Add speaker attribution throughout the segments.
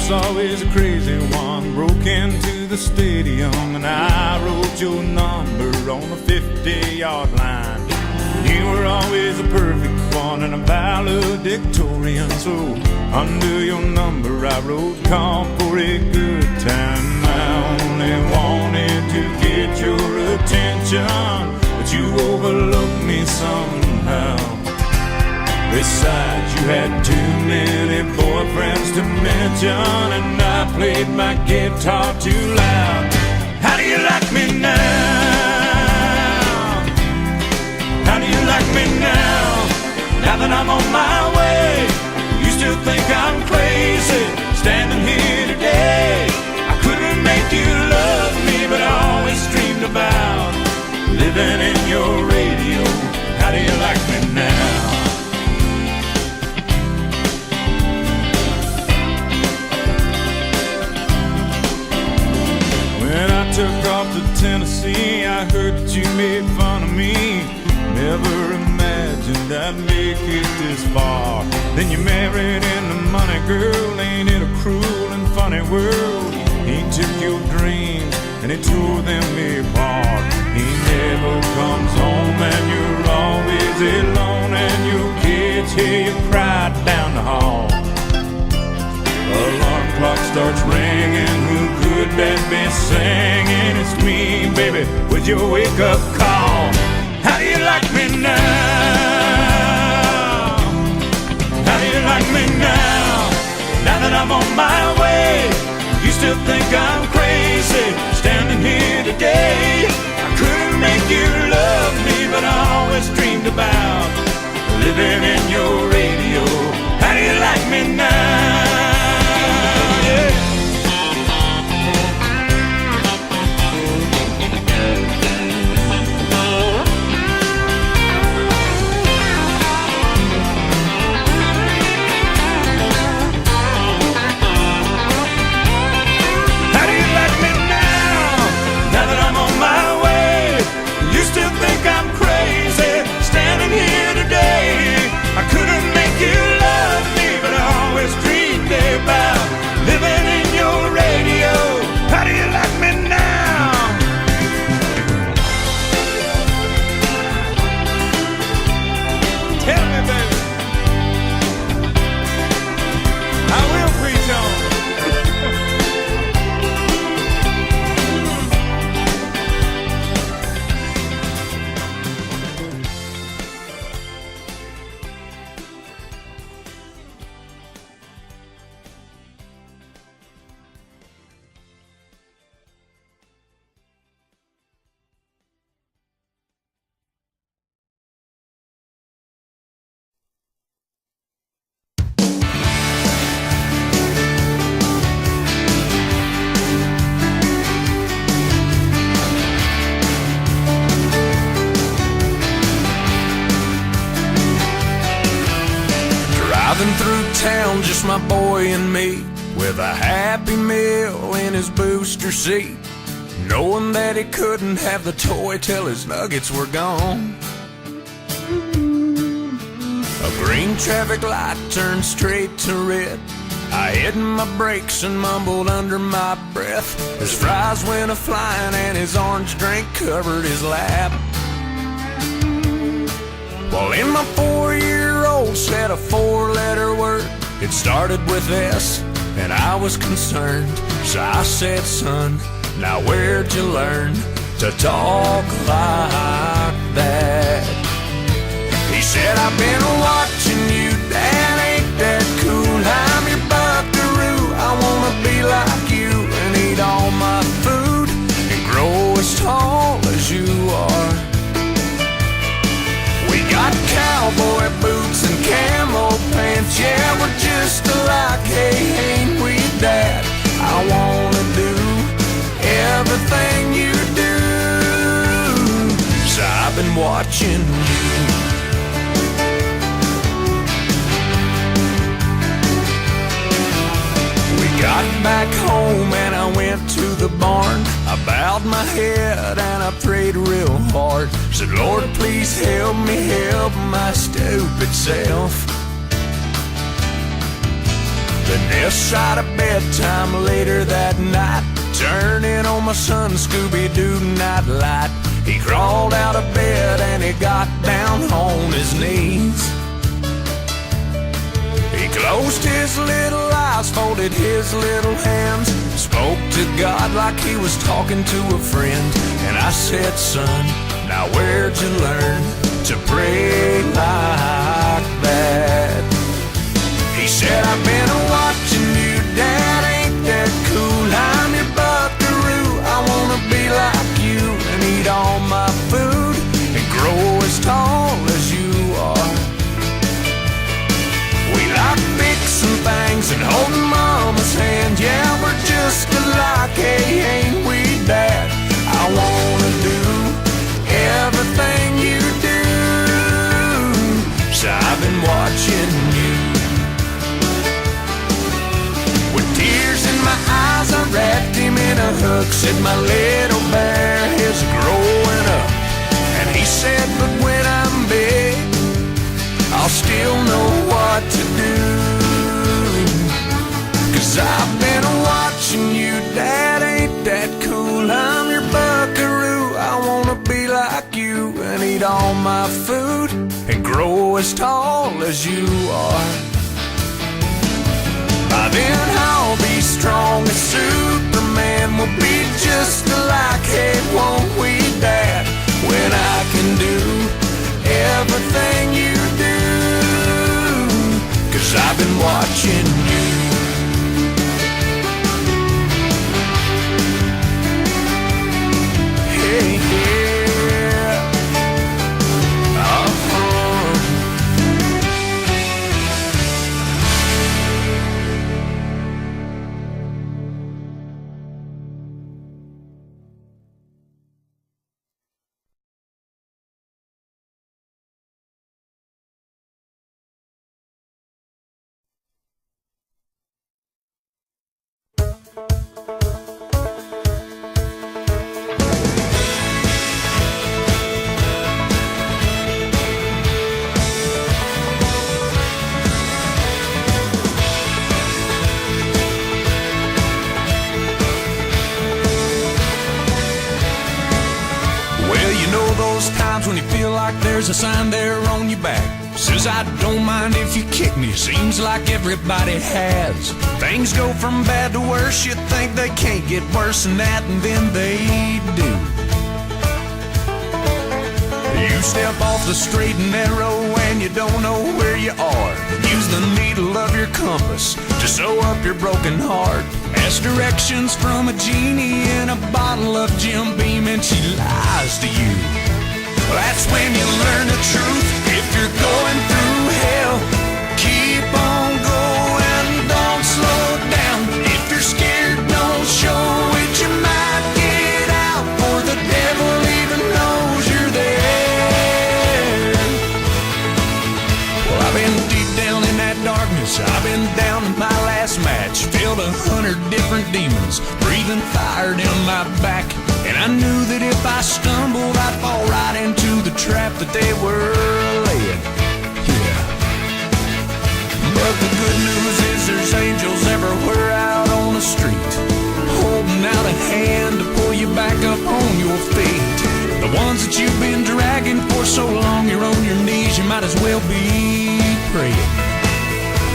Speaker 1: was always a crazy one. Broke into the stadium and I wrote your number on the 50-yard line. You were always a perfect one and a valedictorian. So under your number I wrote, call for a good time. I only wanted to get your attention, but you overlooked me somehow. Besides, you had too many boyfriends to mention, and I played my guitar too loud. How do you like me now? How do you like me now? Now that I'm on my way, you still think I'm crazy, standing here today. I couldn't make you love me, but I always dreamed about living in your radio. How do you like me now? When I took off to Tennessee, I heard that you made fun of me. Never imagined I'd make it this far. Then you married into money, girl. Ain't it a cruel and funny world? He took your dreams and he tore them apart. He never comes home and you're always alone, and your kids hear you cry down the hall. Alarm clock starts ringing, who could that be singing? It's me, baby, with your wake-up call. How do you like me now? How do you like me now? Now that I'm on my way, you still think I'm crazy, standing here today. I couldn't make you love me, but I always dreamed about living in your radio. How do you like me now?
Speaker 2: Town, just my boy and me, with a Happy Meal in his booster seat, knowing that he couldn't have the toy till his nuggets were gone. A green traffic light turned straight to red. I hit my brakes and mumbled under my breath. His fries went a-flying and his orange drink covered his lap. Well, in my 4-year-old said a 4-letter word. It started with S, and I was concerned. So I said, son, now where'd you learn to talk like that? He said, I've been watching you, Dad, ain't that cool? I'm your buckaroo, I wanna be like you and eat all my food and grow as tall as you are. We got cowboy boots and camo pants, yeah, we're just alike, hey, ain't we, Dad? I wanna do everything you do, so I've been watching you. We got back home and I went to the barn. I bowed my head and I prayed real hard. Said, Lord, please help me help my stupid self. Then this side of bedtime later that night, turning on my son Scooby-Doo nightlight. He crawled out of bed and he got down on his knees. He closed his little eyes, folded his little hands, spoke to God like he was talking to a friend. And I said, son, now where'd you learn to pray like that? He said, I've been watching you, Dad, ain't that cool? I'm your buckaroo, I wanna be like you and eat all my food and grow as tall as you are. We like fixing things and holding Mama's hand. Yeah, we're just alike, hey, ain't we, Dad? I wanna do everything you do, so I've been watching you. With tears in my eyes, I wrapped him in a hug, said my little bear is growing up. And he said, but when I'm big, I'll still know what to do. 'Cause I've been watching you, Dad, ain't that cool? I'm your buckaroo, I wanna be like you and eat all my food and grow as tall as you are. By then I'll be strong as Superman, we'll be just alike, hey, won't we, Dad? When I can do everything you do, 'cause I've been watching you. Hey, yeah. When you feel like there's a sign there on your back, says I don't mind if you kick me, seems like everybody has. Things go from bad to worse, you think they can't get worse than that, and then they do. You step off the straight and narrow and you don't know where you are. Use the needle of your compass to sew up your broken heart. Ask directions from a genie in a bottle of Jim Beam and she lies to you. That's when you learn the truth. If you're going through hell, keep on going, don't slow down. If you're scared, don't show it, you might get out, or the devil even knows you're there. Well, I've been deep down in that darkness, I've been down to my last match, filled 100 different demons, breathing fire down my back. And I knew that if I stumbled, I'd fall right into the trap that they were laying. Yeah. But the good news is there's angels everywhere out on the street, holding out a hand to pull you back up on your feet. The ones that you've been dragging for so long, you're on your knees, you might as well be praying.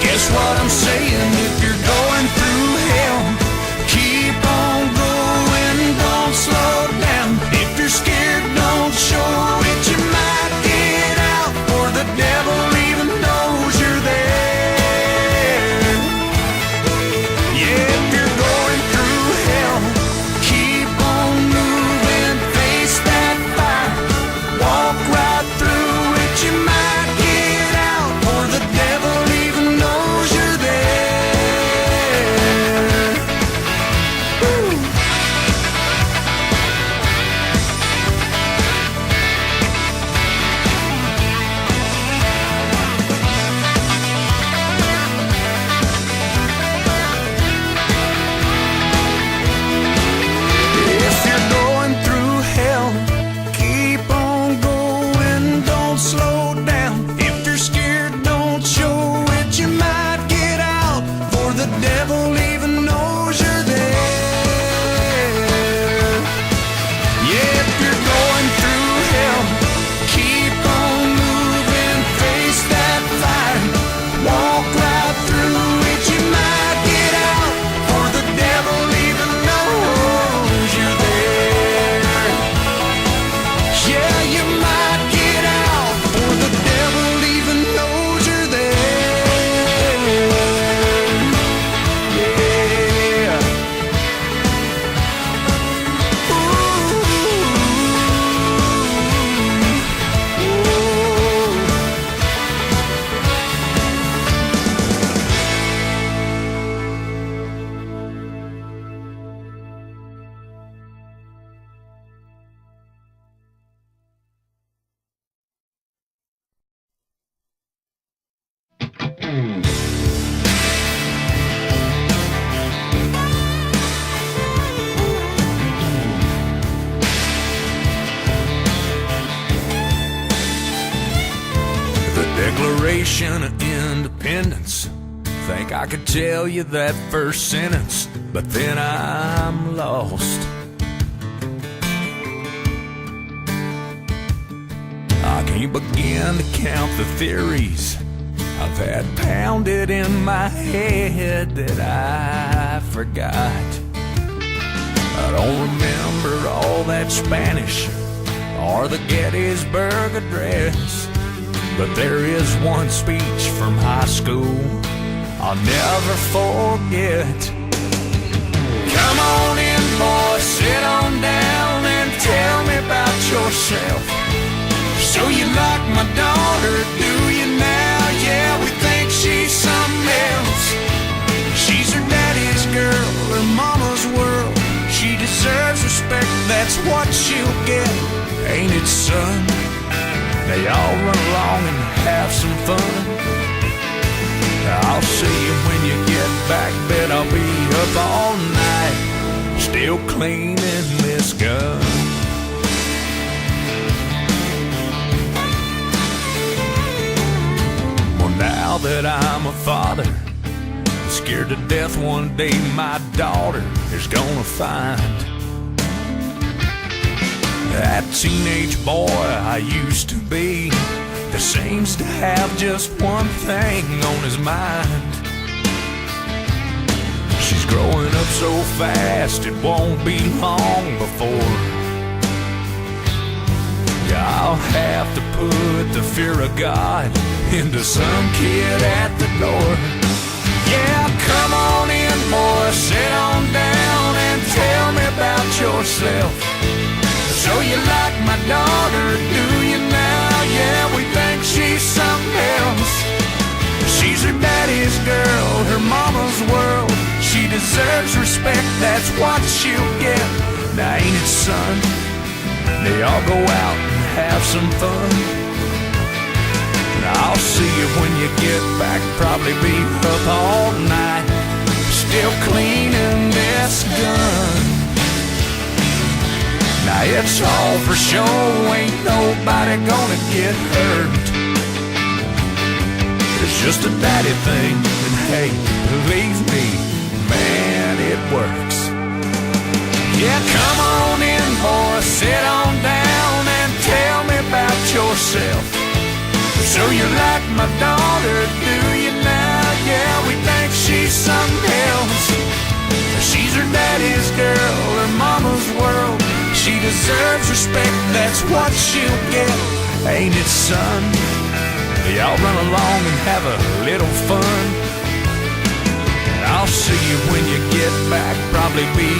Speaker 2: Guess what I'm saying? If you're going through hell, keep on going, don't slow down. If you're scared, don't show it, you might get out, or the devil even knows you're there. Yeah, if you're going through hell, keep on moving, face that fire, walk right through it, you might get out, or the devil even knows you're there. Declaration of Independence. Think I could tell you that first sentence, but then I'm lost. I can't begin to count the theories I've had pounded in my head that I forgot. I don't remember all that Spanish or the Gettysburg Address, but there is one speech from high school I'll never forget. Come on in, boy, sit on down and tell me about yourself. So you like my daughter, do you now? Yeah, we think she's something else. She's her daddy's girl, her mama's world. She deserves respect, that's what she'll get. Ain't it, son? They all run along and have some fun. I'll see you when you get back, bet I'll be up all night, still cleaning this gun. Well, now that I'm a father, I'm scared to death one day my daughter is gonna find that teenage boy I used to be that seems to have just one thing on his mind. She's growing up so fast it won't be long before I'll have to put the fear of God into some kid at the door. Yeah, come on in, boy, sit on down and tell me about yourself. So you like my daughter, do you now? Yeah, we think she's something else. She's her daddy's girl, her mama's world. She deserves respect, that's what she'll get. Now ain't it, son? They all go out and have some fun. Now I'll see you when you get back, probably be up all night, still cleaning this gun. Now it's all for show, ain't nobody gonna get hurt. It's just a daddy thing, and hey, believe me, man, it works. Yeah, come on in, boy, sit on down and tell me about yourself. So you like my daughter, do you now? Yeah, we think she's something else. She's her daddy's girl, her mama's world. She deserves respect, that's what she'll get. Ain't it, son? Y'all run along and have a little fun. I'll see you when you get back, probably be